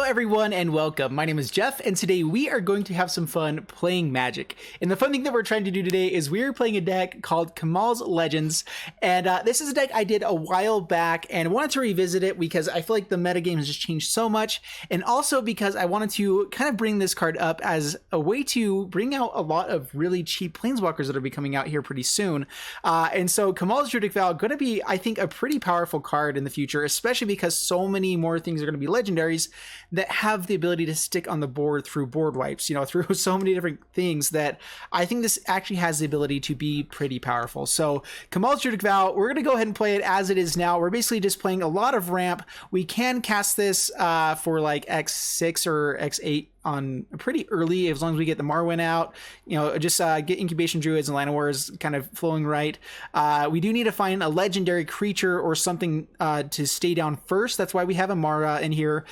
everyone and welcome. My name is Jeff and today we are going to have some fun playing Magic. And the fun thing that we're trying to do today is we're playing a deck called Kamahl's Legends. And this is a deck I did a while back and wanted to revisit it because I feel like the metagame has just changed so much. And also because I wanted to kind of bring this card up as a way to bring out a lot of really cheap Planeswalkers that are be coming out here pretty soon. And so Kamahl's Druid going to be, I think, a pretty powerful card in the future, especially because so many more things are going to be legendaries that have the ability to stick on the board through board wipes, through so many different things that I think this actually has the ability to be pretty powerful. So Kamahl's Druid, we're going to go ahead and play it as it is now. We're basically just playing a lot of ramp. We can cast this for like X6 or X8 on pretty early, as long as we get the Marwan out, just get Incubation Druids and Land Wars kind of flowing right. We do need to find a legendary creature or something to stay down first. That's why we have a Mara in here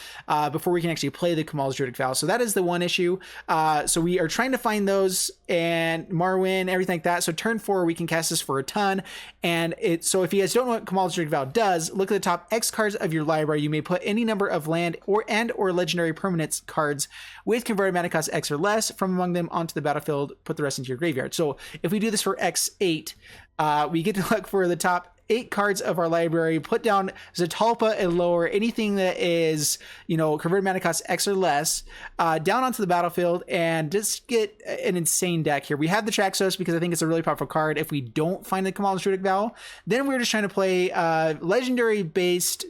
before we can actually play the Kamahl's Druid. So that is the one issue. So we are trying to find those and Marwan, everything like that. So turn 4, we can cast this for a ton. And so if you guys don't know what Kamahl's Druid does, look at the top X cards of your library. You may put any number of land or legendary permanents cards with converted mana cost X or less from among them onto the battlefield, put the rest into your graveyard. So if we do this for X8, we get to look for the top 8 cards of our library, put down Zatalpa and lower anything that is, converted mana cost X or less, down onto the battlefield, and just get an insane deck here. We have the Traxos because I think it's a really powerful card. If we don't find the Kamahl's Druid, then we're just trying to play legendary based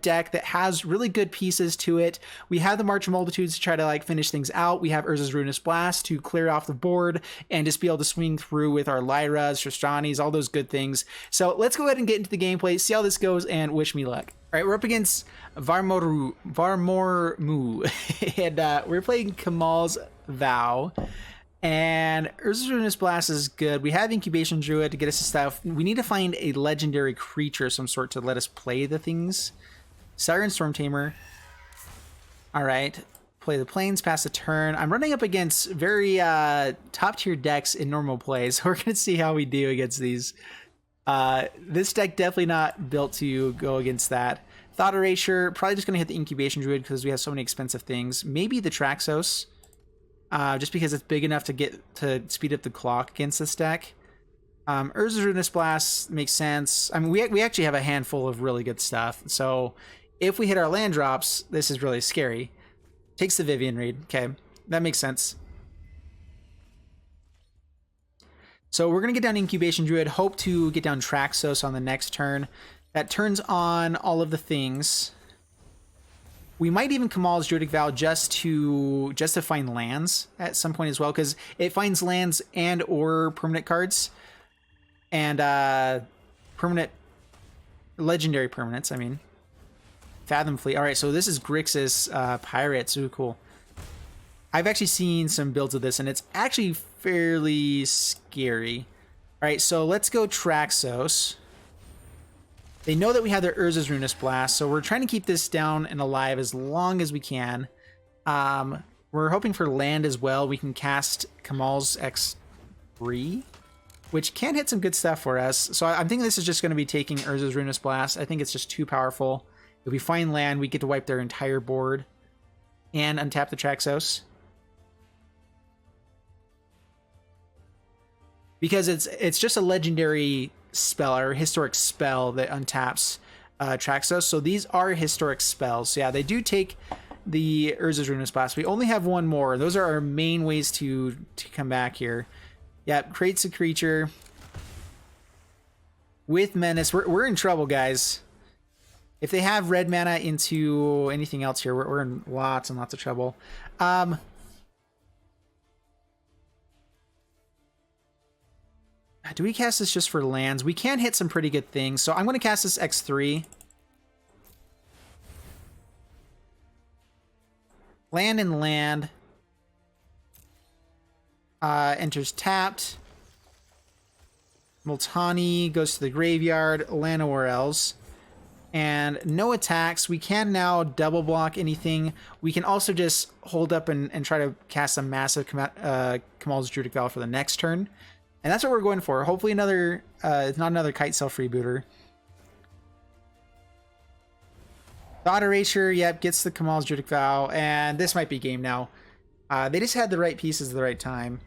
deck that has really good pieces to it. We have the March of Multitudes to try to finish things out. We have Urza's Ruinous Blast to clear off the board and just be able to swing through with our Lyras, Tristanis, all those good things. So let's go ahead and get into the gameplay, see how this goes, and wish me luck. All right, we're up against Varmormu, and we're playing Kamahl's Vow. And Urza's Ruinous Blast is good. We have Incubation Druid to get us to stuff. We need to find a legendary creature of some sort to let us play the things. Siren Storm Tamer. All right. Play the Plains, pass the turn. I'm running up against very top tier decks in normal play, so we're going to see how we do against these. This deck definitely not built to go against that. Thought Erasure, probably just going to hit the Incubation Druid because we have so many expensive things. Maybe the Traxos. Just because it's big enough to get to speed up the clock against this deck. Urza's Ruinous Blast makes sense. I mean, we actually have a handful of really good stuff. So if we hit our land drops, this is really scary. Takes the Vivian Reed. Okay, that makes sense. So we're going to get down Incubation Druid. Hope to get down Traxos on the next turn. That turns on all of the things. We might even Kamahl's Druid just to find lands at some point as well, because it finds lands and or permanent cards and legendary permanents. I mean, Fathom Fleet. All right, so this is Grixis Pirates. Ooh, cool. I've actually seen some builds of this, and it's actually fairly scary. All right, so let's go Traxos. They know that we have their Urza's Ruinous Blast, so we're trying to keep this down and alive as long as we can. We're hoping for land as well. We can cast Kamahl's X3, which can hit some good stuff for us. So I'm thinking this is just going to be taking Urza's Ruinous Blast. I think it's just too powerful. If we find land, we get to wipe their entire board and untap the Traxos. Because it's just a legendary spell or historic spell that untaps Traxos. So these are historic spells. So yeah, they do take the Urza's Ruinous Blast. We only have one more. Those are our main ways to come back here. Yeah, creates a creature with Menace. We're in trouble, guys. If they have red mana into anything else here, we're in lots and lots of trouble. Do we cast this just for lands? We can hit some pretty good things. So I'm going to cast this X3. Land and land. Enters tapped. Multani goes to the graveyard. Llanowar Elves. And no attacks. We can now double block anything. We can also just hold up and try to cast a massive Kamahl's Druid for the next turn. And that's what we're going for. Hopefully it's not another Kite Self Rebooter. Thought Erasure, yep, gets the Kamahl's Druidic Vow, and this might be game now. They just had the right pieces at the right time.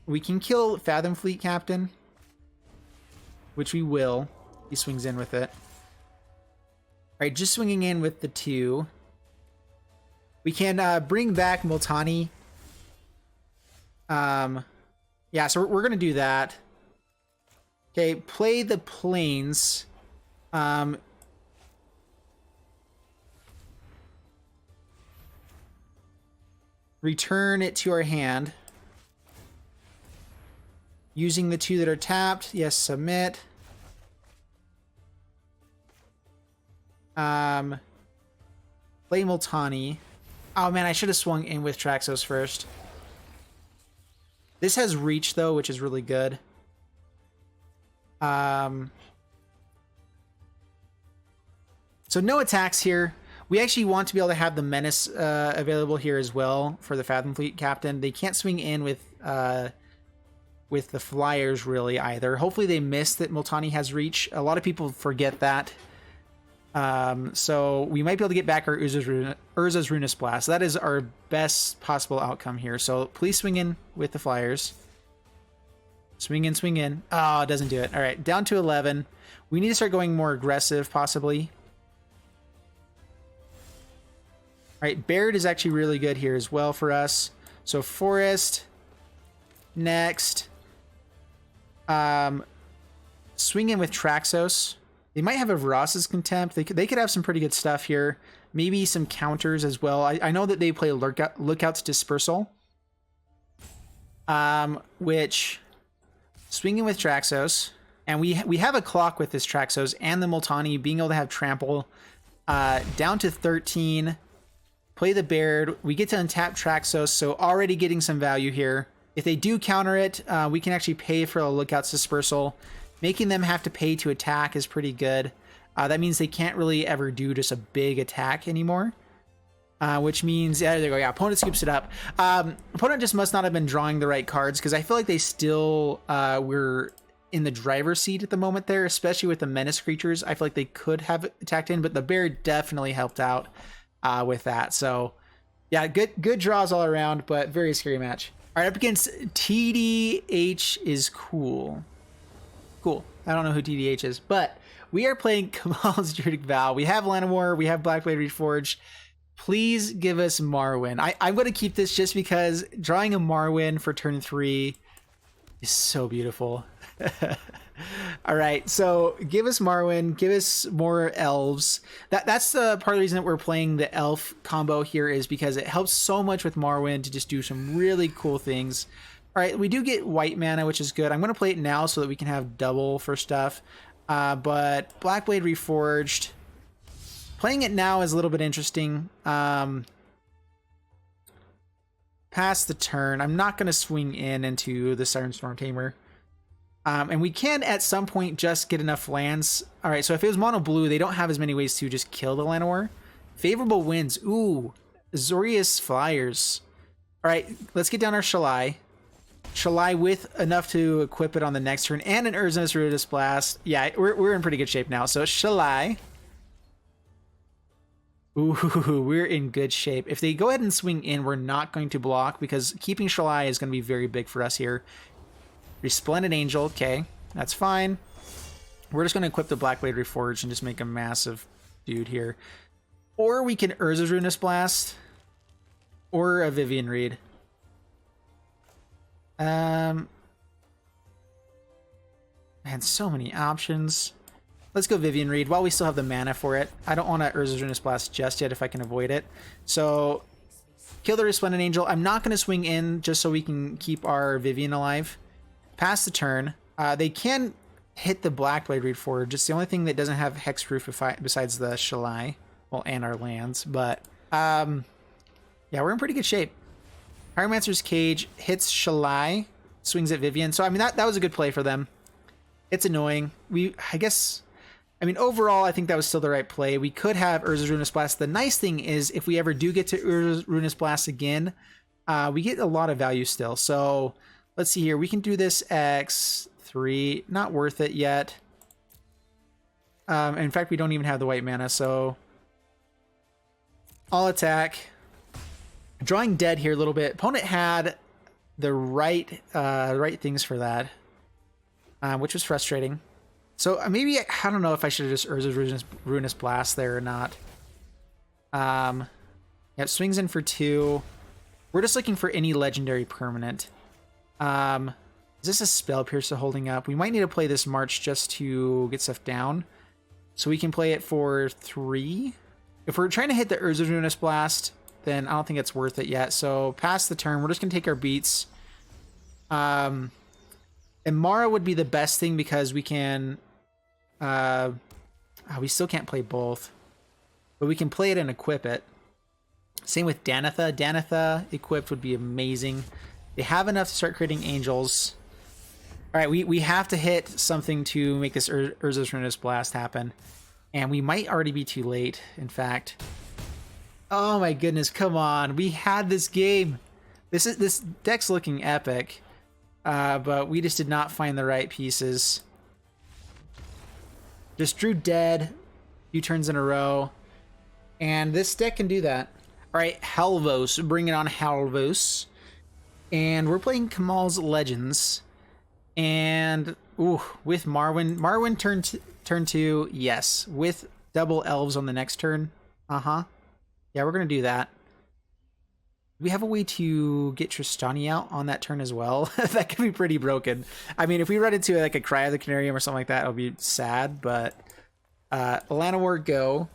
We can kill Fathom Fleet Captain, which we will. He swings in with it. All right, just swinging in with the 2. We can bring back Multani. Yeah, so we're going to do that. Okay, play the Plains. Return it to our hand. Using the 2 that are tapped. Yes, submit. Play Multani. Oh man, I should have swung in with Traxos first. This has reach though, which is really good. So no attacks here. We actually want to be able to have the Menace available here as well for the Fathom Fleet Captain. They can't swing in with the Flyers really either. Hopefully they miss that Multani has reach. A lot of people forget that. So we might be able to get back our Urza's Runus Blast. That is our best possible outcome here. So please swing in with the Flyers. Swing in, swing in. Oh, it doesn't do it. All right, down to 11. We need to start going more aggressive, possibly. All right, Baird is actually really good here as well for us. So Forest. Next. Swing in with Traxos. They might have a Varas's Contempt. They could have some pretty good stuff here. Maybe some counters as well. I know that they play Lookout's Dispersal. Which... Swinging with Traxos. And we have a clock with this Traxos and the Multani being able to have Trample. Down to 13. Play the Baird. We get to untap Traxos, so already getting some value here. If they do counter it, we can actually pay for a Lookout's Dispersal. Making them have to pay to attack is pretty good. That means they can't really ever do just a big attack anymore. Which means, yeah, there they go. Yeah, opponent scoops it up. Opponent just must not have been drawing the right cards, because I feel like they still were in the driver's seat at the moment there, especially with the Menace creatures. I feel like they could have attacked in, but the Bear definitely helped out with that. So, yeah, good draws all around, but very scary match. All right, up against TDH is cool. Cool. I don't know who TDH is, but we are playing Kamahl's Druidic Vow. We have Llanowar, we have Blackblade Reforged. Please give us Marwan. I'm going to keep this just because drawing a Marwan for turn 3 is so beautiful. All right, so give us Marwan, give us more elves. That's the part of the reason that we're playing the elf combo here, is because it helps so much with Marwan to just do some really cool things. All right, we do get white mana, which is good. I'm going to play it now so that we can have double for stuff. But Blackblade Reforged, playing it now is a little bit interesting. Pass the turn. I'm not going to swing into the Siren Storm Tamer. And we can at some point just get enough lands. All right, so if it was mono blue, they don't have as many ways to just kill the Llanowar. Favorable winds. Ooh, Azorius Flyers. All right, let's get down our Shalai. Shalai with enough to equip it on the next turn, and an Urza's Runus Blast. Yeah, we're in pretty good shape now. So Shalai. Ooh, we're in good shape. If they go ahead and swing in, we're not going to block, because keeping Shalai is going to be very big for us here. Resplendent Angel, okay, that's fine. We're just going to equip the Blackblade Reforged and just make a massive dude here. Or we can Urza's Runus Blast, or a Vivian Reed. Man, so many options. Let's go Vivian Reed while we still have the mana for it. I don't want to Urza's Runus Blast just yet if I can avoid it. So, kill the Resplendent Angel. I'm not going to swing in just so we can keep our Vivian alive. Pass the turn. They can hit the Blackblade Reforged. It's the only thing that doesn't have hexproof besides the Shalai. Well, and our lands. But, yeah, we're in pretty good shape. Pyromancer's Cage hits Shalai, swings at Vivian. So, I mean, that was a good play for them. It's annoying. Overall, I think that was still the right play. We could have Urza's Runus Blast. The nice thing is, if we ever do get to Urza's Runus Blast again, we get a lot of value still. So, let's see here. We can do this X3. Not worth it yet. In fact, we don't even have the white mana, so I'll attack. Drawing dead here a little bit. Opponent had the right things for that, which was frustrating. So maybe, I don't know if I should have just Urza's Ruinous Blast there or not. Yep, swings in for 2. We're just looking for any legendary permanent. Is this a Spell Piercer holding up? We might need to play this March just to get stuff down. So we can play it for 3. If we're trying to hit the Urza's Ruinous Blast, then I don't think it's worth it yet. So past the turn, we're just going to take our beats. And Mara would be the best thing because we can... we still can't play both. But we can play it and equip it. Same with Danitha. Danitha equipped would be amazing. They have enough to start creating angels. All right, we have to hit something to make this Urza's Ruinous Blast happen. And we might already be too late, in fact. Oh my goodness, come on. We had this game. This deck's looking epic. But we just did not find the right pieces. Just drew dead a few turns in a row. And this deck can do that. All right, Halvos. Bring it on, Halvos. And we're playing Kamahl's Legends. And, ooh, with Marwan. Marwan turn 2, yes. With double elves on the next turn. Uh-huh. Yeah, we're going to do that. We have a way to get Tristani out on that turn as well. That could be pretty broken. I mean, if we run into like a Cry of the Canarium or something like that, it'll be sad, but Llanowar, go.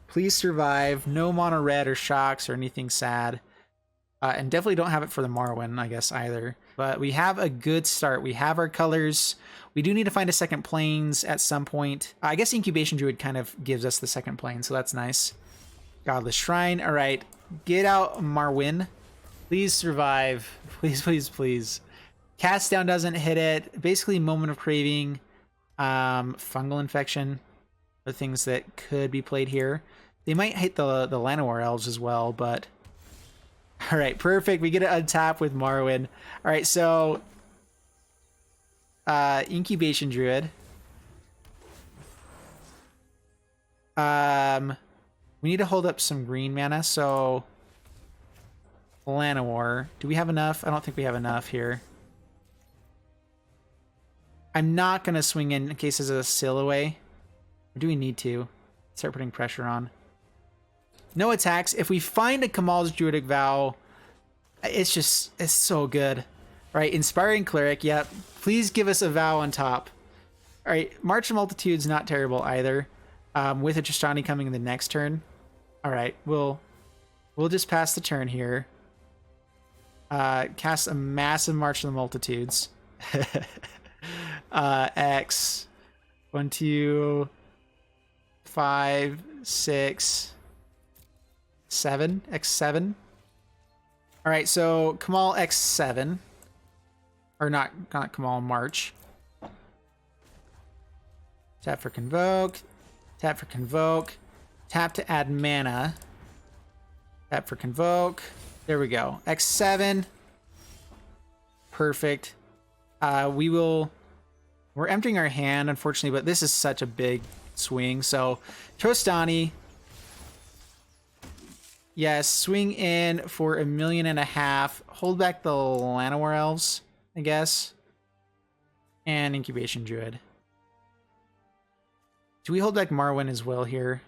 Please survive. No mono red or shocks or anything sad. And definitely don't have it for the Marwan, I guess, either. But we have a good start. We have our colors. We do need to find a second planes at some point. I guess Incubation Druid kind of gives us the second plane, so that's nice. Godless Shrine. All right. Get out Marwan. Please survive. Please, please, please. Cast Down doesn't hit it. Basically, Moment of Craving. Fungal Infection. The things that could be played here. They might hit the Llanowar Elves as well, but... All right, perfect. We get it untap with Marwan. All right, so... Incubation Druid. We need to hold up some green mana, so... Llanowar. Do we have enough? I don't think we have enough here. I'm not going to swing in case there's a seal away. Or do we need to? Start putting pressure on. No attacks. If we find a Kamahl's Druidic Vow, it's so good. All right, Inspiring Cleric. Yep. Please give us a Vow on top. All right, March of Multitude's not terrible either. With a Tristani coming in the next turn. All right, we'll just pass the turn here. Cast a massive March of the Multitudes. X 1, 2, 5, 6, 7. X7. All right, so Kamahl X7, or not Kamahl, March. Tap for Convoke. Tap for Convoke. Tap to add mana. Tap for Convoke. There we go. X7. Perfect. We're emptying our hand, unfortunately, but this is such a big swing. So, Trostani. Yes, swing in for 1.5 million. Hold back the Llanowar Elves, I guess. And Incubation Druid. Do we hold back Marwan as well here?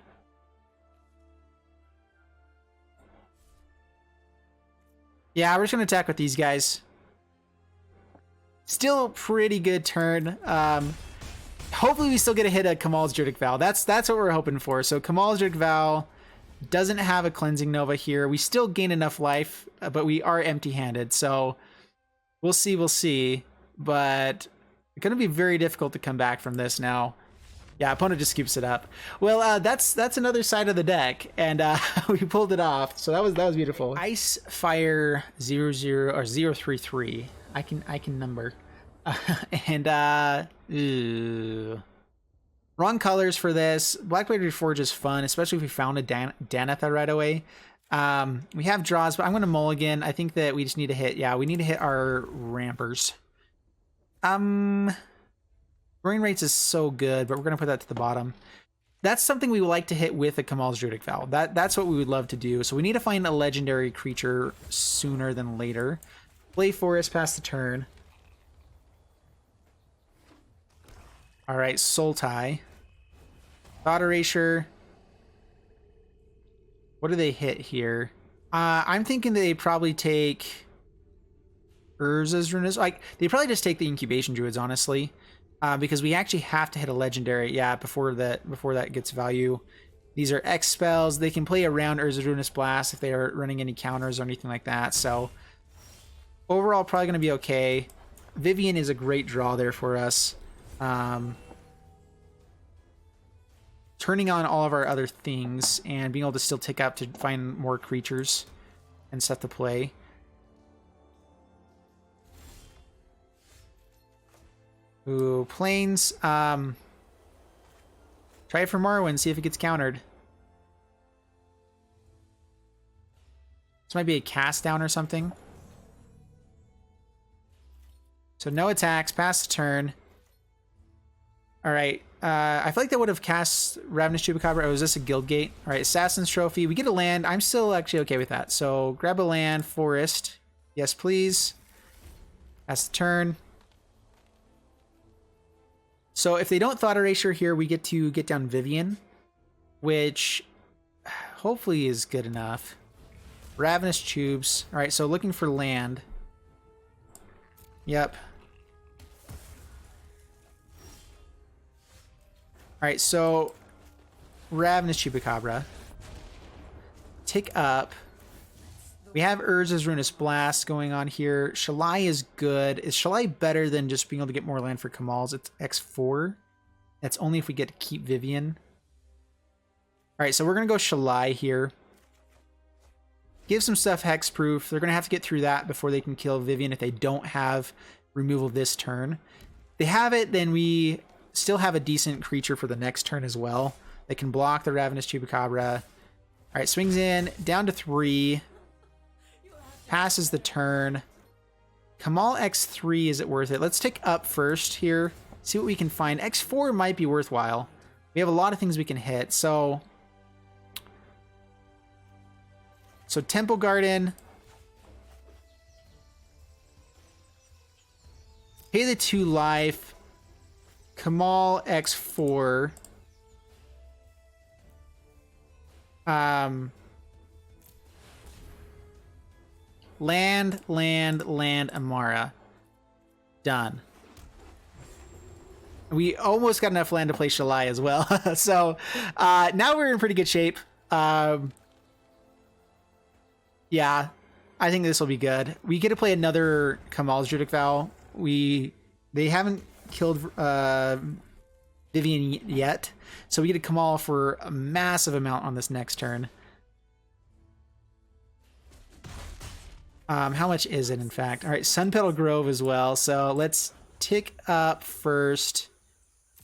Yeah, we're just going to attack with these guys. Still pretty good turn. Hopefully we still get a hit at Kamahl's Druidic Vow. That's what we're hoping for. So Kamahl's Druidic Vow doesn't have a Cleansing Nova here. We still gain enough life, but we are empty-handed. So we'll see. But it's going to be very difficult to come back from this now. Yeah, opponent just scoops it up. Well, that's another side of the deck, and we pulled it off. So that was beautiful. Ice Fire 00 or 033. I can number. And wrong colors for this. Blackblade Reforge is fun, especially if we found a Danitha right away. We have draws, but I'm going to mulligan. I think that we just need to hit. Yeah, we need to hit our Rampers. Brain rates is so good, but we're going to put that to the bottom. That's something we would like to hit with a Kamahl's Druidic Vow. That's what we would love to do. So we need to find a legendary creature sooner than later. Play Forest, pass the turn. All right, Sultai. Thought Erasure. What do they hit here? I'm thinking they probably take Urza's Runas. Like, they probably just take the Incubation Druids, honestly. Because we actually have to hit a legendary, yeah, before that gets value. These are X spells. They can play around Urza's Ruinous Blast if they are running any counters or anything like that. So overall, probably going to be okay. Vivien is a great draw there for us. Turning on all of our other things and being able to still tick up to find more creatures and stuff to play. Ooh, Plains. Try it for Marwan, see if it gets countered. This might be a cast down or something. So no attacks, pass the turn. Alright, I feel like that would have cast Ravenous Chupacabra. Oh, is this a Guild Gate? Alright, Assassin's Trophy. We get a land. I'm still actually okay with that. So grab a land, Forest. Yes, please. Pass the turn. So if they don't Thought Erasure here, we get to get down Vivien, which hopefully is good enough. Ravenous Tubes. All right, so looking for land. Yep. All right, so Ravenous Chupacabra. Tick up. We have Urza's Ruinous Blast going on here. Shalai is good. Is Shalai better than just being able to get more land for Kamal's? It's X4. That's only if we get to keep Vivien. Alright, so we're going to go Shalai here. Give some stuff hexproof. They're going to have to get through that before they can kill Vivien if they don't have removal this turn. If they have it, then we still have a decent creature for the next turn as well. They can block the Ravenous Chupacabra. Alright, swings in. Down to 3. Passes the turn. Kamahl X3, is it worth it? Let's tick up first here. See what we can find. X4 might be worthwhile. We have a lot of things we can hit. So Temple Garden. Pay the 2 life. Kamahl X4. Land, Amara. Done. We almost got enough land to play Shalai as well. So now we're in pretty good shape. Yeah, I think this will be good. We get to play another Kamahl's Druidic Vow. They haven't killed Vivien yet, so we get a Kamahl for a massive amount on this next turn. How much is it, in fact? All right, Sunpetal Grove as well. So let's tick up first.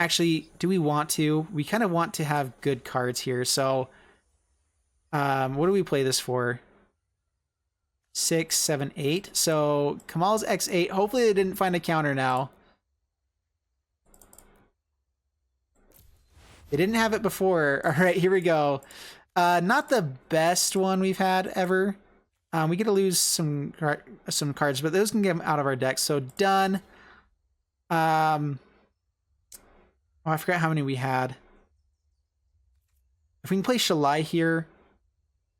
Actually, do we want to? We kind of want to have good cards here. So what do we play this for? 6, 7, 8. So Kamahl's X8. Hopefully they didn't find a counter now. They didn't have it before. All right, here we go. Not the best one we've had ever. We get to lose some cards, but those can get them out of our deck. So done. Oh, I forgot how many we had. If we can play Shalai here.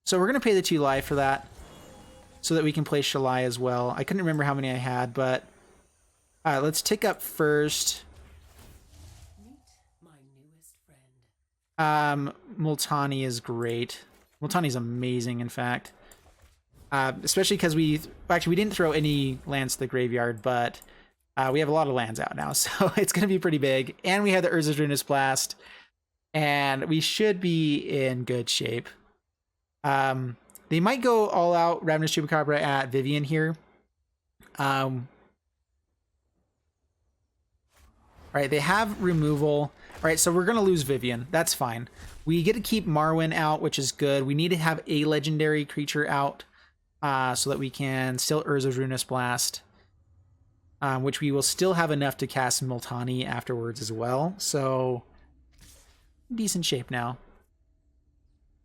So we're going to pay the 2 life for that. So that we can play Shalai as well. I couldn't remember how many I had, but let's tick up first. Meet my newest friend. Multani is great. Multani's amazing, in fact. Especially because we didn't throw any lands to the graveyard, but we have a lot of lands out now, so it's going to be pretty big. And we have the Urza's Ruinous Blast, and we should be in good shape. They might go all out Ravenous Chupacabra at Vivien here. All right, they have removal. All right, so we're going to lose Vivien. That's fine. We get to keep Marwan out, which is good. We need to have a legendary creature out so that we can still Urza's Ruinous Blast, which we will still have enough to cast Multani afterwards as well. So decent shape now.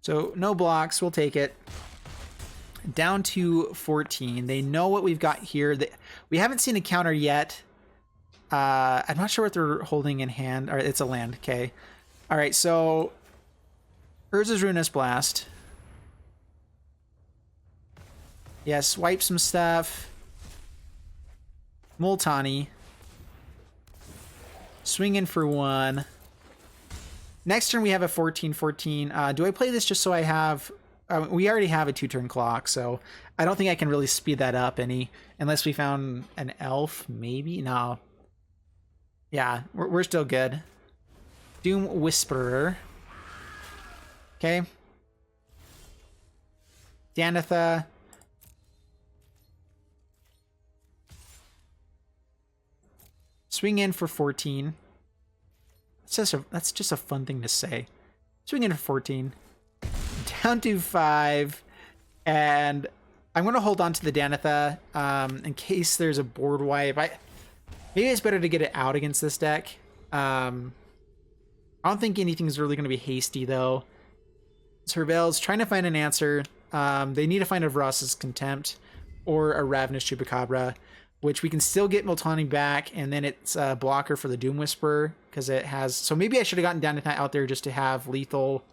So no blocks, we'll take it. Down to 14. They know what we've got here. We haven't seen a counter yet. I'm not sure what they're holding in hand. All right, it's a land. Okay. All right, so Urza's Ruinous Blast. Yes, wipe some stuff. Multani. Swing in for 1. Next turn we have a 14-14. Do I play this just so I have... we already have a 2-turn clock, so I don't think I can really speed that up any... Unless we found an elf, maybe? No. Yeah, we're still good. Doom Whisperer. Okay. Danitha. Swing in for 14. That's just a fun thing to say. Swing in for 14. Down to 5. And I'm going to hold on to the Danitha in case there's a board wipe. Maybe it's better to get it out against this deck. I don't think anything's really going to be hasty, though. Surveil's trying to find an answer. They need to find a Vross's Contempt or a Ravenous Chupacabra, which we can still get Multani back, and then it's a blocker for the Doom Whisperer, because it has... So maybe I should have gotten Danitha out there just to have lethal.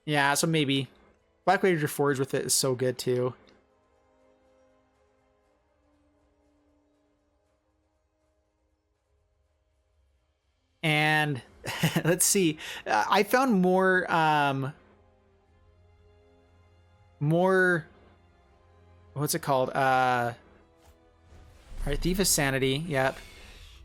Yeah, so maybe. Black Raider Forge with it is so good, too. And let's see. I found more... What's it called? All right, Thief of Sanity. Yep.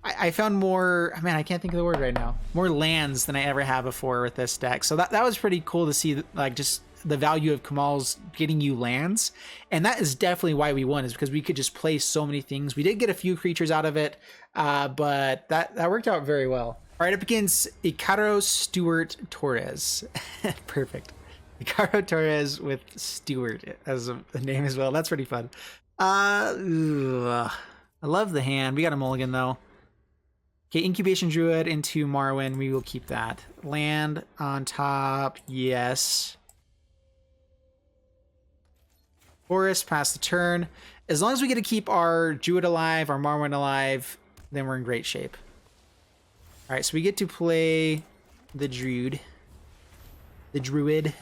I found more... Man, I can't think of the word right now. More lands than I ever have before with this deck. So that was pretty cool to see, like, just the value of Kamahl's getting you lands. And that is definitely why we won, is because we could just play so many things. We did get a few creatures out of it, but that worked out very well. All right, up against Icaro Stewart Torres. Perfect. Icaro Torres with Stewart as a name as well. That's pretty fun. I love the hand. We got a mulligan, though. Okay, Incubation Druid into Marwan. We will keep that. Land on top. Yes. Forest, pass the turn. As long as we get to keep our Druid alive, our Marwan alive, then we're in great shape. All right, so we get to play the Druid. The Druid.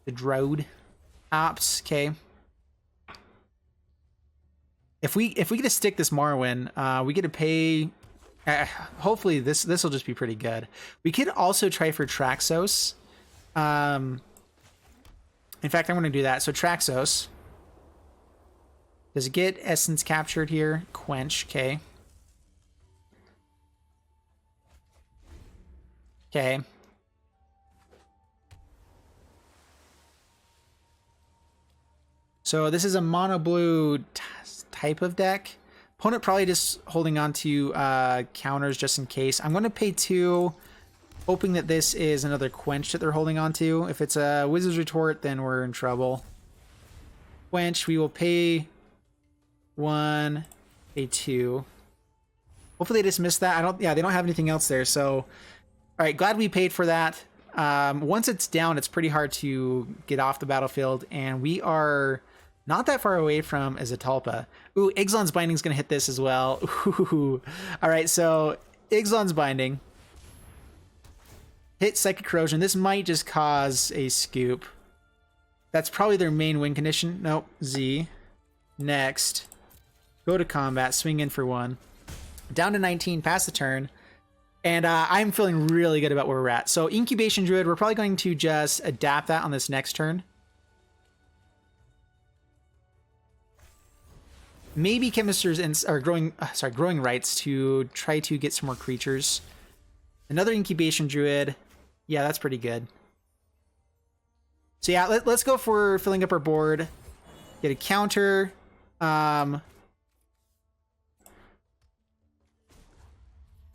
The Droud. Ops, okay. If we get to stick this Marwan, we get to pay... hopefully this will just be pretty good. We could also try for Traxos. In fact, I'm going to do that. So Traxos. Does it get Essence captured here? Quench, okay. Okay. So this is a mono blue type of deck. Opponent probably just holding on to counters just in case. I'm going to pay 2, hoping that this is another Quench that they're holding on to. If it's a Wizard's Retort, then we're in trouble. Quench, we will pay 1, pay 2. Hopefully they dismiss that. They don't have anything else there. So, all right, glad we paid for that. Once it's down, it's pretty hard to get off the battlefield, and we are not that far away from Azatalpa. Ooh, Ixalan's Binding is going to hit this as well. Ooh. All right, so Ixalan's Binding. Hit Psychic Corrosion. This might just cause a scoop. That's probably their main win condition. Nope, Z. Next. Go to combat, swing in for 1. Down to 19, pass the turn. And I'm feeling really good about where we're at. So Incubation Druid, we're probably going to just adapt that on this next turn. Maybe Chemisters or growing rights to try to get some more creatures. Another Incubation Druid. Yeah, that's pretty good. So yeah, let's go for filling up our board. Get a counter.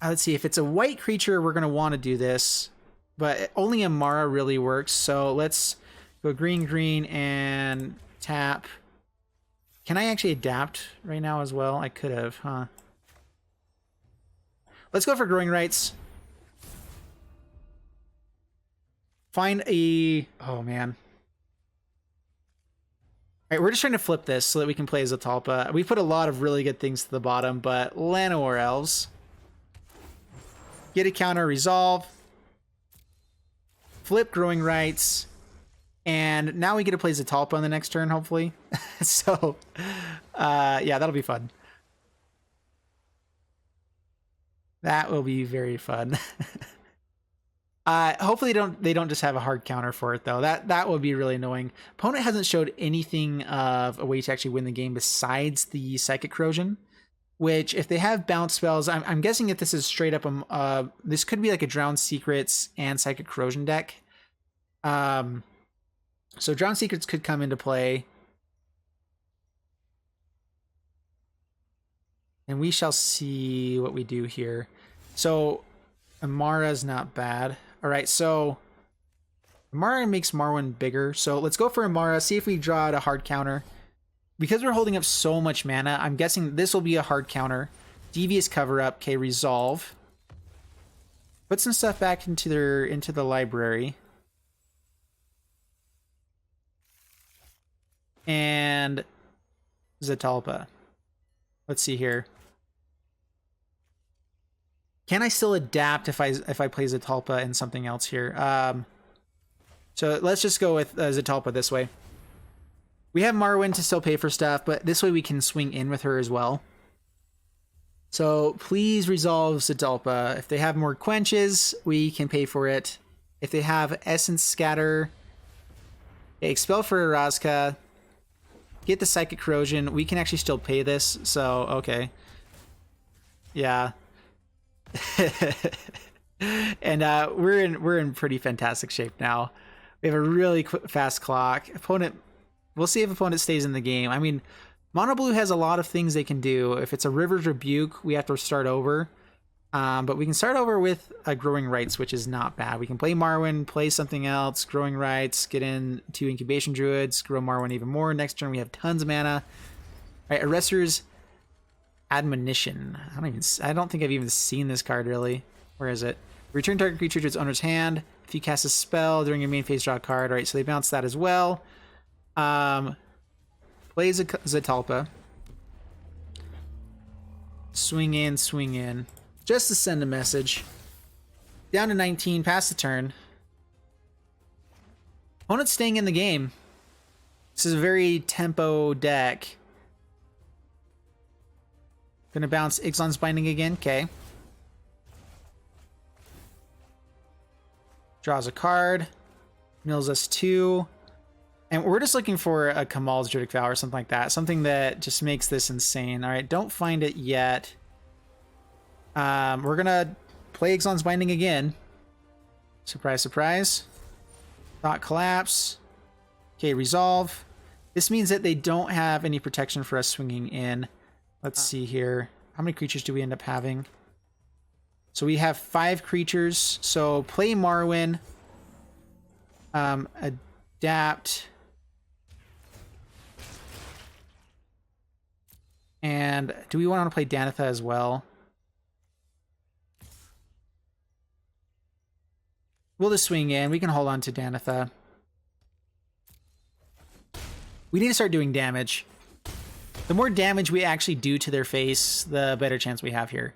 Let's see, if it's a white creature, we're going to want to do this. But only a Mara really works. So let's go green, and tap. Can I actually adapt right now as well? I could have, huh? Let's go for Growing Rights. find a... Oh, man. All right, we're just trying to flip this so that we can play as a Talpa. We put a lot of really good things to the bottom, but Llanowar Elves. Get a counter, resolve. Flip Growing Rights. And now we get to play Zetalpa on the next turn, hopefully. So, yeah, that'll be fun. That will be very fun. Hopefully they don't just have a hard counter for it, though. That would be really annoying. Opponent hasn't showed anything of a way to actually win the game besides the Psychic Corrosion, which if they have bounce spells, I'm guessing if this is straight up, this could be like a Drowned Secrets and Psychic Corrosion deck. So Drowned Secrets could come into play. And we shall see what we do here. So Amara's not bad. All right, so Amara makes Marwan bigger. So let's go for Amara, see if we draw out a hard counter. Because we're holding up so much mana, I'm guessing this will be a hard counter. Devious Cover Up, okay, resolve. Put some stuff back into the library. And Zetalpa. Let's see here. Can I still adapt if I play Zetalpa and something else here? So let's just go with Zetalpa this way. We have Marwan to still pay for stuff, but this way we can swing in with her as well. So please resolve Zetalpa. If they have more quenches, we can pay for it. If they have Essence Scatter, expel for Erazka, get the Psychic Corrosion, we can actually still pay this. So okay, yeah. And we're in pretty fantastic shape now. We have a really fast clock. Opponent, we'll see if opponent stays in the game. I mean, Mono Blue has a lot of things they can do. If it's a River's Rebuke, we have to start over. But we can start over with a Growing Rights, which is not bad. We can play Marwan, play something else, Growing Rights, get in 2 Incubation Druids, grow Marwan even more. Next turn we have tons of mana. All right, Arrester's Admonition. I don't think I've even seen this card really. Where is it? Return target creature to its owner's hand. If you cast a spell during your main phase, draw a card. All right, so they bounce that as well. Play Zetalpa. Swing in. Just to send a message. Down to 19, pass the turn. Opponent's staying in the game. This is a very tempo deck. Gonna bounce Ixalan's Binding again, okay. Draws a card. Mills us 2. And we're just looking for a Kamahl's Druidic Vow or something like that. Something that just makes this insane. All right, don't find it yet. We're gonna play Ixalan's Binding again. Surprise, surprise. Thought Collapse. Okay, resolve. This means that they don't have any protection for us swinging in. Let's see here. How many creatures do we end up having? So we have 5 creatures. So play Marwan. Adapt. And do we want to play Danitha as well? We'll just swing in. We can hold on to Danitha. We need to start doing damage. The more damage we actually do to their face, the better chance we have here.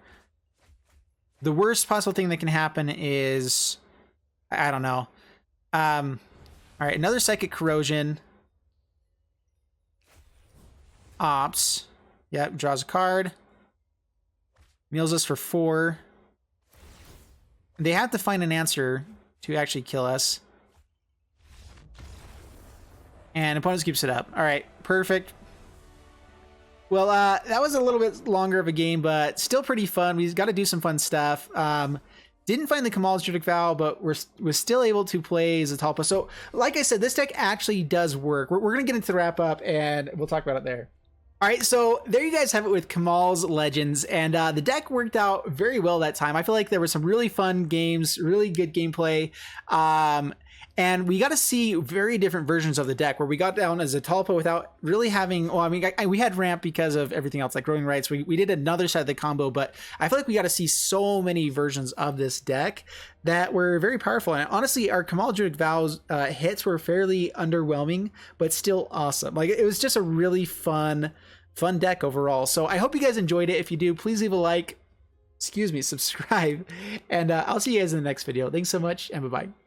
The worst possible thing that can happen is... I don't know. All right, another Psychic Corrosion. Ops. Yep, draws a card. Meals us for 4. They have to find an answer to actually kill us. And opponent keeps it up. All right, perfect. Well, that was a little bit longer of a game, but still pretty fun. We've got to do some fun stuff. Didn't find the Kamahl's Druidic Vow, but we're still able to play Zetalpa. So, like I said, this deck actually does work. We're going to get into the wrap-up, and we'll talk about it there. All right, so there you guys have it with Kamahl's Legends, and the deck worked out very well that time. I feel like there were some really fun games, really good gameplay, and we got to see very different versions of the deck where we got down as a Talpa without really having, well, I mean, we had ramp because of everything else, like growing rights. We did another side of the combo, but I feel like we got to see so many versions of this deck that were very powerful. And honestly, our Kamahl Druid Vows hits were fairly underwhelming, but still awesome. Like, it was just a really fun deck overall. So I hope you guys enjoyed it. If you do, please leave a like, subscribe, and I'll see you guys in the next video. Thanks so much, and bye-bye.